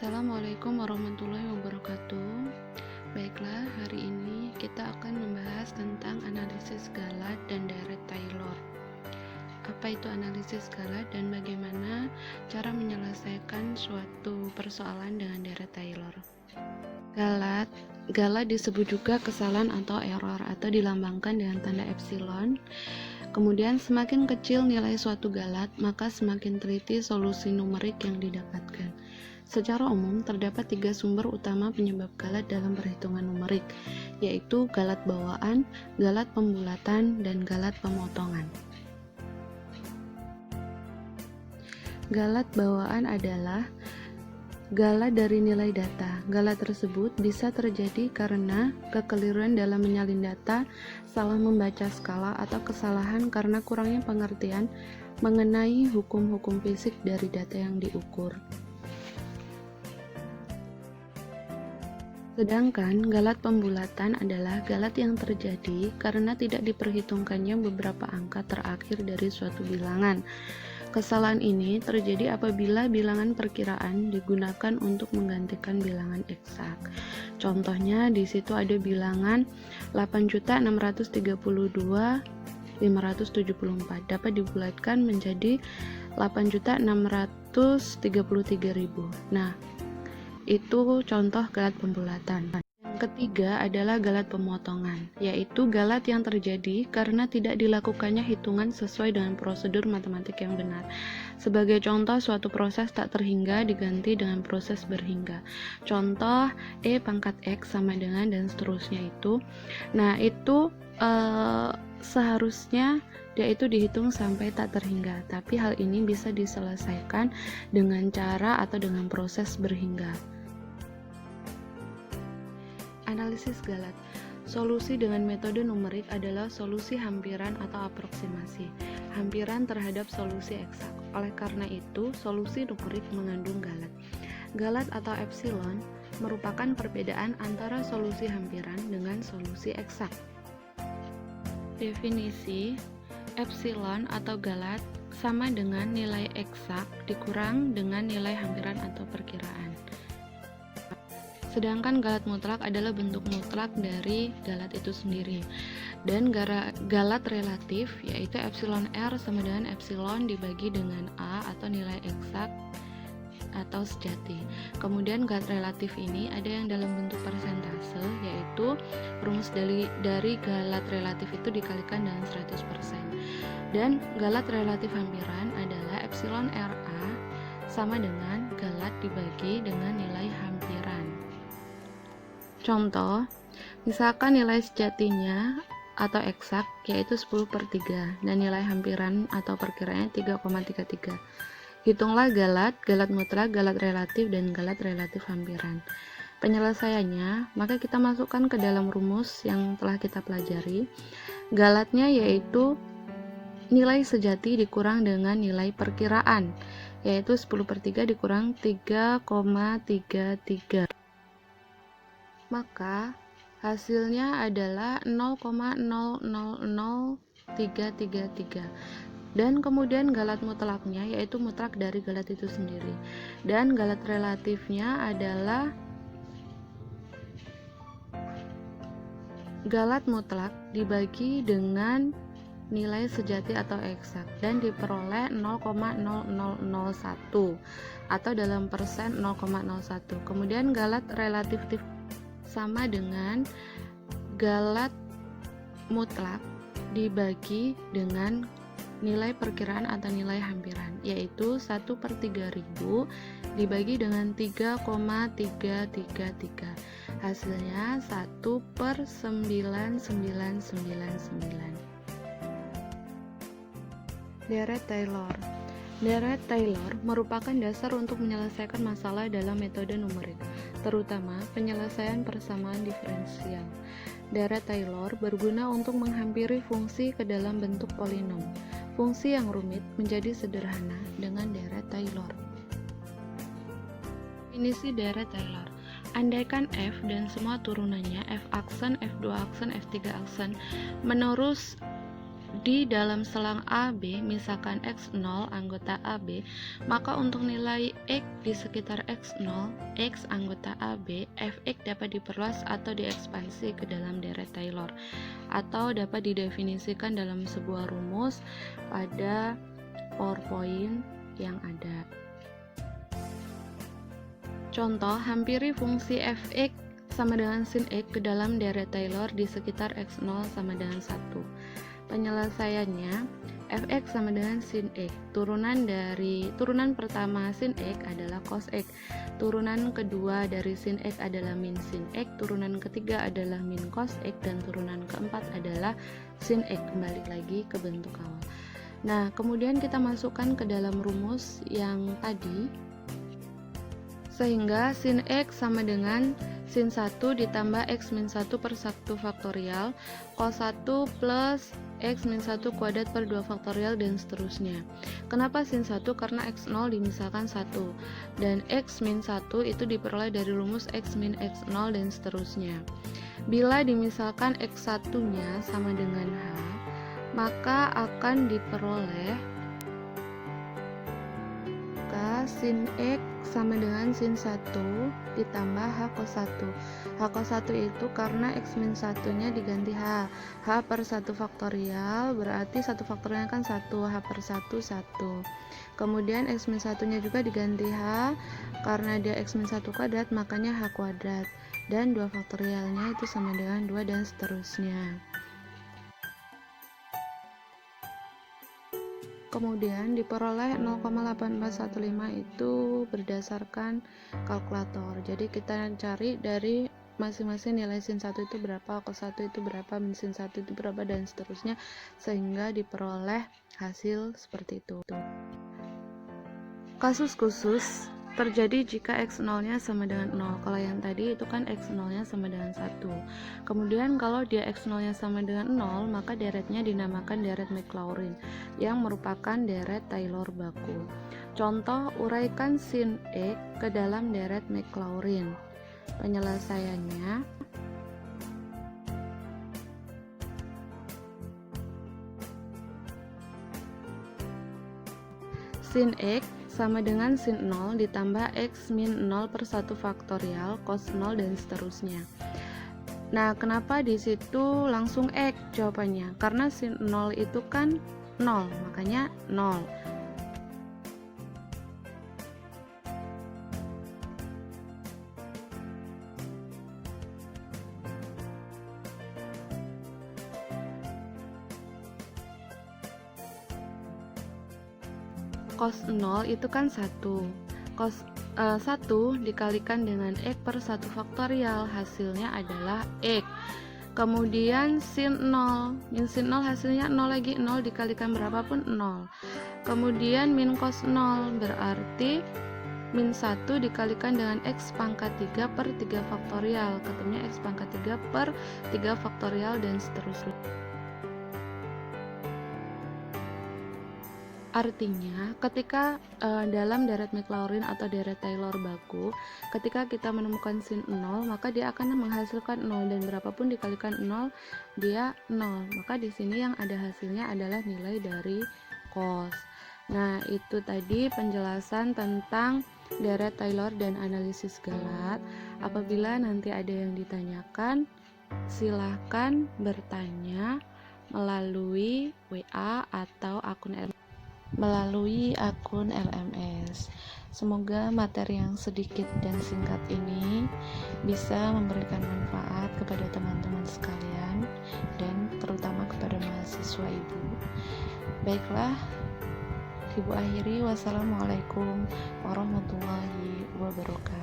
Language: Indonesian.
Assalamualaikum warahmatullahi wabarakatuh. Baiklah, hari ini kita akan membahas tentang analisis Galat dan deret Taylor. Apa itu analisis Galat dan bagaimana cara menyelesaikan suatu persoalan dengan deret Taylor? Galat disebut juga kesalahan atau error atau dilambangkan dengan tanda epsilon. Kemudian semakin kecil nilai suatu galat, maka semakin teliti solusi numerik yang didapatkan. Secara umum, terdapat 3 sumber utama penyebab galat dalam perhitungan numerik, yaitu galat bawaan, galat pembulatan, dan galat pemotongan. Galat bawaan adalah galat dari nilai data. Galat tersebut bisa terjadi karena kekeliruan dalam menyalin data, salah membaca skala, atau kesalahan karena kurangnya pengertian mengenai hukum-hukum fisik dari data yang diukur. Sedangkan galat pembulatan adalah galat yang terjadi karena tidak diperhitungkannya beberapa angka terakhir dari suatu bilangan. Kesalahan ini terjadi apabila bilangan perkiraan digunakan untuk menggantikan bilangan eksak. Contohnya di situ ada bilangan 8.632.574 dapat dibulatkan menjadi 8.633.000. Nah, itu contoh galat pembulatan. Yang ketiga adalah galat pemotongan, yaitu galat yang terjadi karena tidak dilakukannya hitungan sesuai dengan prosedur matematik yang benar. Sebagai contoh, suatu proses tak terhingga diganti dengan proses berhingga. Contoh E pangkat X sama dengan dan seterusnya itu. Nah, itu seharusnya dia itu dihitung sampai tak terhingga, tapi hal ini bisa diselesaikan dengan cara atau dengan proses berhingga. Analisis galat. Solusi dengan metode numerik adalah solusi hampiran atau aproksimasi, hampiran terhadap solusi eksak. Oleh karena itu, solusi numerik mengandung galat. Galat atau epsilon merupakan perbedaan antara solusi hampiran dengan solusi eksak. Definisi: epsilon atau galat sama dengan nilai eksak dikurang dengan nilai hampiran atau perkiraan. Sedangkan galat mutlak adalah bentuk mutlak dari galat itu sendiri. Dan galat relatif yaitu epsilon R sama dengan epsilon dibagi dengan A atau nilai eksak atau sejati. Kemudian galat relatif ini ada yang dalam bentuk persentase, yaitu rumus dari galat relatif itu dikalikan dengan 100%. Dan galat relatif hampiran adalah epsilon RA sama dengan galat dibagi dengan nilai hampiran. Contoh, misalkan nilai sejatinya atau eksak yaitu 10/3 dan nilai hampiran atau perkiraannya 3,33. Hitunglah galat mutlak, galat relatif, dan galat relatif hampiran. Penyelesaiannya, maka kita masukkan ke dalam rumus yang telah kita pelajari. Galatnya yaitu nilai sejati dikurang dengan nilai perkiraan, yaitu 10/3 dikurang 3,33. Maka hasilnya adalah 0,000333. Dan kemudian galat mutlaknya yaitu mutlak dari galat itu sendiri. Dan galat relatifnya adalah galat mutlak dibagi dengan nilai sejati atau eksak dan diperoleh 0,0001 atau dalam persen 0,01. Kemudian galat relatif sama dengan galat mutlak dibagi dengan nilai perkiraan atau nilai hampiran, yaitu 1/3000 dibagi dengan 3,333. Hasilnya 1/9999. Deret Taylor. Deret Taylor merupakan dasar untuk menyelesaikan masalah dalam metode numerik, terutama penyelesaian persamaan diferensial. Deret Taylor berguna untuk menghampiri fungsi ke dalam bentuk polinom. Fungsi yang rumit menjadi sederhana dengan deret Taylor. Definisi deret Taylor. Andaikan f dan semua turunannya f aksen, f2 aksen, f3 aksen menerus di dalam selang AB, misalkan X0 anggota AB, maka untuk nilai X di sekitar X0, X anggota AB, Fx dapat diperluas atau diekspansi ke dalam deret Taylor, atau dapat didefinisikan dalam sebuah rumus pada PowerPoint yang ada. Contoh, hampiri fungsi Fx sama dengan sin X ke dalam deret Taylor di sekitar X0 sama dengan 1. Penyelesaiannya, Fx sama dengan sin X. Turunan pertama sin X adalah cos X. Turunan kedua dari sin X adalah min sin X. Turunan ketiga adalah min cos X. Dan turunan keempat adalah sin X. Kembali lagi ke bentuk awal. Nah, kemudian kita masukkan ke dalam rumus yang tadi, sehingga sin X sama dengan sin 1 ditambah X min 1 per 1 faktorial, cos 1 plus X min 1 kuadrat per 2 faktorial, dan seterusnya. Kenapa sin 1? Karena X0 dimisalkan 1, dan X min 1 itu diperoleh dari rumus X min X0 dan seterusnya. Bila dimisalkan X1 nya sama dengan H, maka akan diperoleh sin X sama dengan sin 1 ditambah H cos 1. H cos 1 itu karena X min 1 nya diganti H. H per 1 faktorial berarti 1 faktorialnya kan 1, H per 1 1. Kemudian X min 1 nya juga diganti H, karena dia X min 1 kuadrat makanya H kuadrat, dan 2 faktorialnya itu sama dengan 2, dan seterusnya. Kemudian diperoleh 0,8415 itu berdasarkan kalkulator. Jadi kita cari dari masing-masing nilai sin 1 itu berapa, cos 1 itu berapa, min sin 1 itu berapa, dan seterusnya, sehingga diperoleh hasil seperti itu. Kasus khusus terjadi jika X0 nya sama dengan 0. Kalau yang tadi itu kan X0 nya sama dengan 1. Kemudian kalau dia X0 nya sama dengan 0, maka deretnya dinamakan deret Maclaurin, yang merupakan deret Taylor baku. Contoh, uraikan sin X ke dalam deret Maclaurin. Penyelesaiannya, sin X sama dengan sin 0 ditambah X min 0 per 1 faktorial, cos 0, dan seterusnya. Nah, kenapa di situ langsung X jawabannya? Karena sin 0 itu kan 0, makanya 0. Cos 0 itu kan 1. Cos 1 dikalikan dengan X per 1 faktorial, hasilnya adalah X. Kemudian sin 0, min sin 0 hasilnya 0 lagi, 0 dikalikan berapapun 0. Kemudian min cos 0 berarti min 1 dikalikan dengan X pangkat 3 per 3 faktorial, ketemunya X pangkat 3 per 3 faktorial, dan seterusnya. Artinya, ketika dalam deret Maclaurin atau deret Taylor baku, ketika kita menemukan sin 0, maka dia akan menghasilkan 0, dan berapapun dikalikan 0, dia 0. Maka di sini yang ada hasilnya adalah nilai dari cos. Nah, itu tadi penjelasan tentang deret Taylor dan analisis galat. Apabila nanti ada yang ditanyakan, silahkan bertanya melalui WA atau akun LMS. Semoga materi yang sedikit dan singkat ini bisa memberikan manfaat kepada teman-teman sekalian, dan terutama kepada mahasiswa ibu. Baiklah, ibu akhiri. Wassalamualaikum warahmatullahi wabarakatuh.